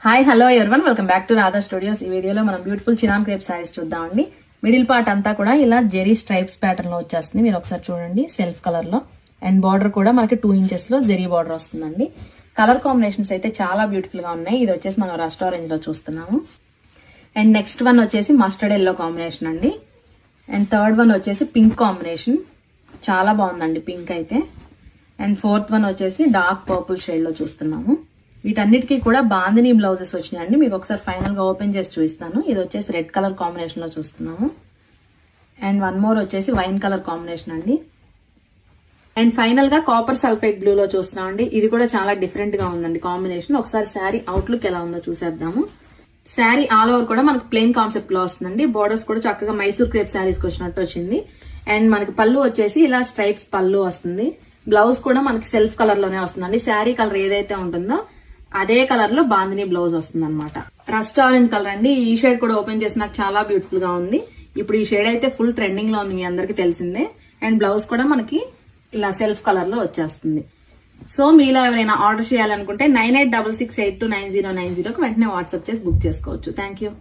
Hi hello everyone, welcome back to Radha studios. ఈ వీడియోలో మనం బ్యూటిఫుల్ చినాన్ క్రేప్ సారీస్ చూద్దామండి. మిడిల్ పార్ట్ అంతా కూడా ఇలా జెరీ స్ట్రైప్స్ ప్యాటర్న్ లో వచ్చేస్తుంది. మీరు ఒకసారి చూడండి, సెల్ఫ్ కలర్ లో. అండ్ బార్డర్ కూడా మనకి 2 inches లో జెరీ బార్డర్ వస్తుందండి. కలర్ కాంబినేషన్స్ అయితే చాలా బ్యూటిఫుల్ గా ఉన్నాయి. ఇది వచ్చేసి మనం రస్ట్ ఆరెంజ్ లో చూస్తున్నాము. అండ్ నెక్స్ట్ వన్ వచ్చేసి మస్టర్డ్ ఎల్లో కాంబినేషన్ అండి. అండ్ థర్డ్ వన్ వచ్చేసి పింక్ కాంబినేషన్, చాలా బాగుందండి పింక్ అయితే. అండ్ ఫోర్త్ వన్ వచ్చేసి డార్క్ పర్పుల్ షేడ్ లో చూస్తున్నాము. వీటన్నిటికీ కూడా బాందినీ బ్లౌజెస్ వచ్చినాయండి. మీకు ఒకసారి ఫైనల్ గా ఓపెన్ చేసి చూపిస్తాను. ఇది వచ్చేసి రెడ్ కలర్ కాంబినేషన్ లో చూస్తున్నాము. అండ్ వన్ మోర్ వచ్చేసి వైన్ కలర్ కాంబినేషన్ అండి. అండ్ ఫైనల్ గా కాపర్ సల్ఫేట్ బ్లూ లో చూస్తున్నామండి. ఇది కూడా చాలా డిఫరెంట్ గా ఉందండి కాంబినేషన్. ఒకసారి శారీ అవుట్లుక్ ఎలా ఉందో చూసేద్దాము. శారీ ఆల్ ఓవర్ కూడా మనకి ప్లెయిన్ కాన్సెప్ట్ లో వస్తుందండి. బోర్డర్స్ కూడా చక్కగా మైసూర్ క్రేప్ శారీస్ కి వచ్చినట్టు వచ్చింది. అండ్ మనకి పళ్ళు వచ్చేసి ఇలా స్ట్రైప్స్ పళ్ళు వస్తుంది. బ్లౌజ్ కూడా మనకి సెల్ఫ్ కలర్ లోనే వస్తుందండి. శారీ కలర్ ఏదైతే ఉంటుందో అదే కలర్ లో బాందినీ బ్లౌజ్ వస్తుంది అనమాట. రస్ట్ ఆరెంజ్ కలర్ అండి. ఈ షేడ్ కూడా ఓపెన్ చేసి నాకు చాలా బ్యూటిఫుల్ గా ఉంది. ఇప్పుడు ఈ షేడ్ అయితే ఫుల్ ట్రెండింగ్ లో ఉంది, మీ అందరికి తెలిసిందే. అండ్ బ్లౌజ్ కూడా మనకి ఇలా సెల్ఫ్ కలర్ లో వచ్చేస్తుంది. సో మీలో ఎవరైనా ఆర్డర్ చేయాలనుకుంటే 9866829090 కి వెంటనే వాట్సాప్ చేసి బుక్ చేసుకోవచ్చు. Thank you.